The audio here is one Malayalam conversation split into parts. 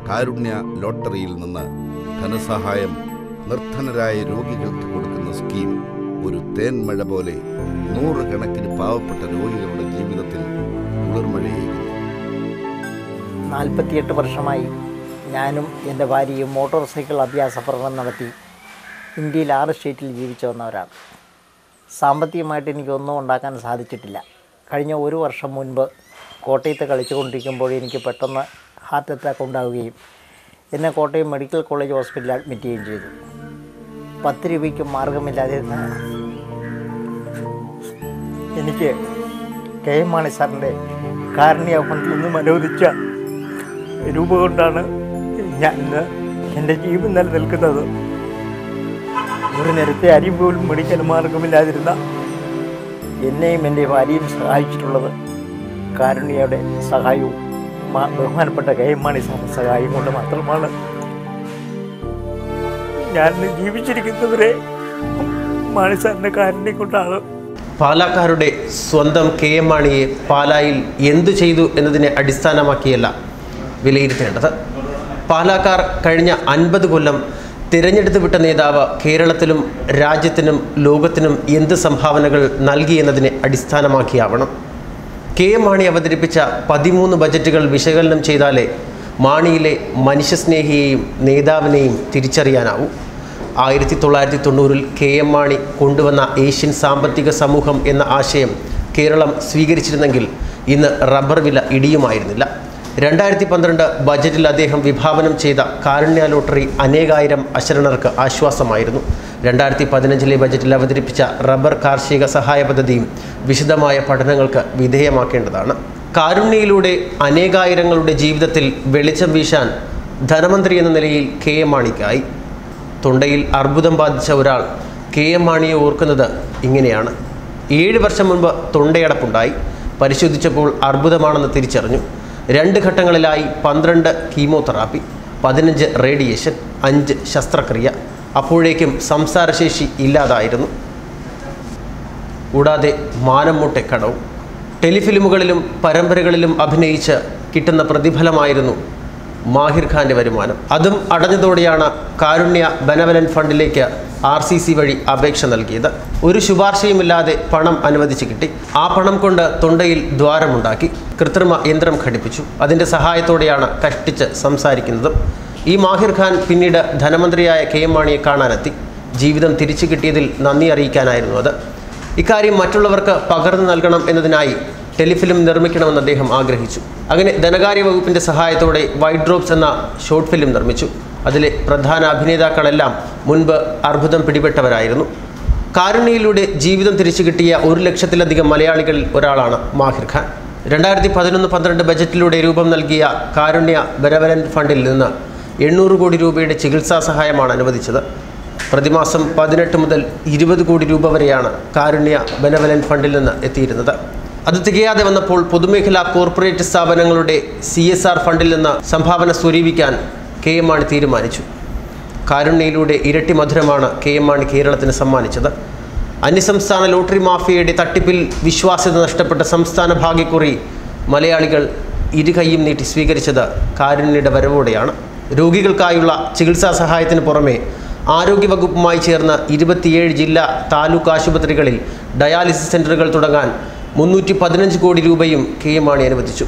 കാരുണ്യ ലോട്ടറിയിൽ നിന്ന് ധനസഹായം നിർധനരായ രോഗികൾക്ക് കൊടുക്കുന്ന സ്കീം ഒരു തേൻമഴ പോലെ നൂറുകണക്കിന് പാവപ്പെട്ട രോഗികളുടെ ജീവിതത്തിൽ കുളിർമഴയേകുന്നു. 48 വർഷമായി ഞാനും എൻ്റെ ഭാര്യയും മോട്ടോർ സൈക്കിൾ അഭ്യാസ പഠനം നടത്തി ഇന്ത്യയിൽ 6 സ്റ്റേറ്റിൽ ജീവിച്ചു വന്നവരാണ്. സാമ്പത്തികമായിട്ട് എനിക്കൊന്നും ഉണ്ടാക്കാൻ സാധിച്ചിട്ടില്ല. കഴിഞ്ഞ 1 വർഷം മുൻപ് കോട്ടയത്ത് കളിച്ചുകൊണ്ടിരിക്കുമ്പോൾ എനിക്ക് പെട്ടെന്ന് ഹാർട്ട് അറ്റാക്ക് ഉണ്ടാവുകയും എന്നെ കോട്ടയം മെഡിക്കൽ കോളേജ് ഹോസ്പിറ്റലിൽ അഡ്മിറ്റ് ചെയ്യുകയും ചെയ്തു. 10 രൂപയ്ക്ക് മാർഗമില്ലാതിരുന്ന എനിക്ക് കെ എം മാണി സാറിൻ്റെ കാരുണ്യ ഫണ്ടിൽ നിന്നും അനുവദിച്ച രൂപ കൊണ്ടാണ് ഞാൻ എൻ്റെ ജീവൻ നിലനിൽക്കുന്നത്. ഒരു നേരത്തെ അരി പോലും മേടിക്കാൻ മാർഗമില്ലാതിരുന്ന എന്നെയും എൻ്റെ ഭാര്യയും സഹായിച്ചിട്ടുള്ളത് കാരുണ്യയുടെ സഹായവും ബഹുമാനപ്പെട്ട കെ എം മാണി സാറിൻ്റെ സഹായം കൊണ്ട് മാത്രമാണ്. ഞാൻ ജീവിച്ചിരിക്കുന്നവരെ മാണി സാറിൻ്റെ കാരുണ്യം കൊണ്ടാണ്. പാലാക്കാരുടെ സ്വന്തം കെ എം മാണിയെ പാലായിൽ എന്തു ചെയ്തു എന്നതിനെ അടിസ്ഥാനമാക്കിയല്ല വിലയിരുത്തേണ്ടത്. പാലാക്കാർ കഴിഞ്ഞ 50 കൊല്ലം തിരഞ്ഞെടുത്ത് വിട്ട നേതാവ് കേരളത്തിലും രാജ്യത്തിനും ലോകത്തിനും എന്ത് സംഭാവനകൾ നൽകി എന്നതിനെ അടിസ്ഥാനമാക്കിയാവണം. കെ എം മാണി അവതരിപ്പിച്ച 13 ബജറ്റുകൾ വിശകലനം ചെയ്താലേ മാണിയിലെ മനുഷ്യസ്നേഹിയെയും നേതാവിനെയും തിരിച്ചറിയാനാവൂ. 1990-ൽ കെ എം മാണി കൊണ്ടുവന്ന ഏഷ്യൻ സാമ്പത്തിക സമൂഹം എന്ന ആശയം കേരളം സ്വീകരിച്ചിരുന്നെങ്കിൽ ഇന്ന് റബ്ബർ വില ഇടിയുമായിരുന്നില്ല. 2012 ബജറ്റിൽ അദ്ദേഹം വിഭാവനം ചെയ്ത കാരുണ്യ ലോട്ടറി അനേകായിരം അശരണർക്ക് ആശ്വാസമായിരുന്നു. 2015 ബജറ്റിൽ അവതരിപ്പിച്ച റബ്ബർ കാർഷിക സഹായ പദ്ധതിയും വിശദമായ പഠനങ്ങൾക്ക് വിധേയമാക്കേണ്ടതാണ്. കാരുണ്യയിലൂടെ അനേകായിരങ്ങളുടെ ജീവിതത്തിൽ വെളിച്ചം വീശാൻ ധനമന്ത്രി എന്ന നിലയിൽ കെ എം മാണിക്കായി. തൊണ്ടയിൽ അർബുദം ബാധിച്ച ഒരാൾ കെ എം മാണിയെ ഓർക്കുന്നത് ഇങ്ങനെയാണ്. 7 വർഷം മുൻപ് തൊണ്ടയടപ്പുണ്ടായി. പരിശോധിച്ചപ്പോൾ അർബുദമാണെന്ന് തിരിച്ചറിഞ്ഞു. 2 ഘട്ടങ്ങളിലായി 12 കീമോതെറാപ്പി, 15 റേഡിയേഷൻ, 5 ശസ്ത്രക്രിയ. അപ്പോഴേക്കും സംസാരശേഷി ഇല്ലാതായിരുന്നു. കൂടാതെ മാനം മുട്ടെ കടവും. ടെലിഫിലിമുകളിലും പരമ്പരകളിലും അഭിനയിച്ച് കിട്ടുന്ന പ്രതിഫലമായിരുന്നു മാഹിർ ഖാൻ്റെ വരുമാനം. അതും അടഞ്ഞതോടെയാണ് കാരുണ്യ ബെനവലന്റ് ഫണ്ടിലേക്ക് RCC വഴി അപേക്ഷ നൽകിയത്. ഒരു ശുപാർശയുമില്ലാതെ പണം അനുവദിച്ച് കിട്ടി. ആ പണം കൊണ്ട് തൊണ്ടയിൽ ദ്വാരമുണ്ടാക്കി കൃത്രിമ യന്ത്രം ഘടിപ്പിച്ചു. അതിൻ്റെ സഹായത്തോടെയാണ് കഷ്ടിച്ച് സംസാരിക്കുന്നത്. ഈ മാഹിർ ഖാൻ പിന്നീട് ധനമന്ത്രിയായ കെ എം മാണിയെ കാണാനെത്തി. ജീവിതം തിരിച്ചു കിട്ടിയതിൽ നന്ദി അറിയിക്കാനായിരുന്നു അത്. ഇക്കാര്യം മറ്റുള്ളവർക്ക് പകർന്നു നൽകണം എന്നതിനായി ടെലിഫിലിം നിർമ്മിക്കണമെന്ന് അദ്ദേഹം ആഗ്രഹിച്ചു. അങ്ങനെ ധനകാര്യ വകുപ്പിൻ്റെ സഹായത്തോടെ വൈറ്റ് ഡ്രോപ്സ് എന്ന ഷോർട്ട് ഫിലിം നിർമ്മിച്ചു. അതിലെ പ്രധാന അഭിനേതാക്കളെല്ലാം മുൻപ് അർബുദം പിടിപെട്ടവരായിരുന്നു. കാരുണ്യയിലൂടെ ജീവിതം തിരിച്ചു കിട്ടിയ 1 ലക്ഷത്തിലധികം മലയാളികളിൽ ഒരാളാണ് മാഹിർ ഖാൻ. 2011-12 ബജറ്റിലൂടെ രൂപം നൽകിയ കാരുണ്യ ബെനവലന്റ് ഫണ്ടിൽ നിന്ന് 800 കോടി രൂപയുടെ ചികിത്സാ സഹായമാണ് അനുവദിച്ചത്. പ്രതിമാസം 18 മുതൽ 20 കോടി രൂപ വരെയാണ് കാരുണ്യ ബെനവലന്റ് ഫണ്ടിൽ നിന്ന് എത്തിയിരുന്നത്. അത് തികയാതെ വന്നപ്പോൾ പൊതുമേഖലാ കോർപ്പറേറ്റ് സ്ഥാപനങ്ങളുടെ CSR ഫണ്ടിൽ നിന്ന് സംഭാവന സ്വരൂപിക്കാൻ കെ എം മാണി തീരുമാനിച്ചു. കാരുണ്യയിലൂടെ ഇരട്ടി മധുരമാണ് കെ എം മാണി കേരളത്തിന് സമ്മാനിച്ചത്. അന്യസംസ്ഥാന ലോട്ടറി മാഫിയയുടെ തട്ടിപ്പിൽ വിശ്വാസ്യത നഷ്ടപ്പെട്ട സംസ്ഥാന ഭാഗ്യക്കുറി മലയാളികൾ ഇരുകൈയും നീട്ടി സ്വീകരിച്ചത് കാരുണ്യയുടെ വരവോടെയാണ്. രോഗികൾക്കായുള്ള ചികിത്സാ സഹായത്തിന് പുറമെ ആരോഗ്യവകുപ്പുമായി ചേർന്ന് 27 ജില്ലാ താലൂക്ക് ആശുപത്രികളിൽ ഡയാലിസിസ് സെൻ്ററുകൾ തുടങ്ങാൻ 315 കോടി രൂപയും കെ എം മാണി അനുവദിച്ചു.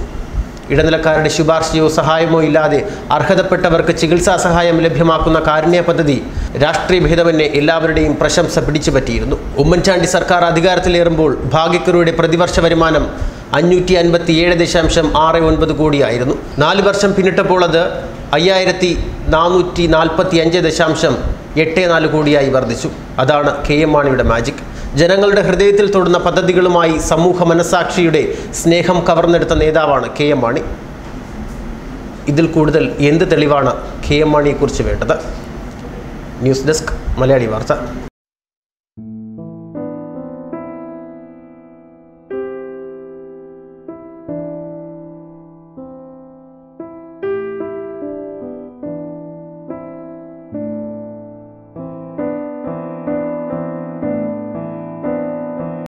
ഇടനിലക്കാരുടെ ശുപാർശയോ സഹായമോ ഇല്ലാതെ അർഹതപ്പെട്ടവർക്ക് ചികിത്സാ സഹായം ലഭ്യമാക്കുന്ന കാരുണ്യ പദ്ധതി രാഷ്ട്രീയ ഭേദമന്യേ എല്ലാവരുടെയും പ്രശംസ പിടിച്ചുപറ്റിയിരുന്നു. ഉമ്മൻചാണ്ടി സർക്കാർ അധികാരത്തിലേറുമ്പോൾ ഭാഗ്യക്കുറിയുടെ പ്രതിവർഷ വരുമാനം 557.69 കോടിയായിരുന്നു. 4 വർഷം പിന്നിട്ടപ്പോൾ അത് 5445.84 കോടിയായി വർദ്ധിച്ചു. അതാണ് കെ എം മാണിയുടെ മാജിക്. ജനങ്ങളുടെ ഹൃദയത്തിൽ തൊടുന്ന പദ്ധതികളുമായി സമൂഹ മനസാക്ഷിയുടെ സ്നേഹം കവർന്നെടുത്ത നേതാവാണ് കെ എം മാണി. ഇതിൽ കൂടുതൽ എന്ത് തെളിവാണ് കെ എം മാണിയെക്കുറിച്ച് വേണ്ടത്? ന്യൂസ് ഡെസ്ക് മലയാളി വാർത്ത.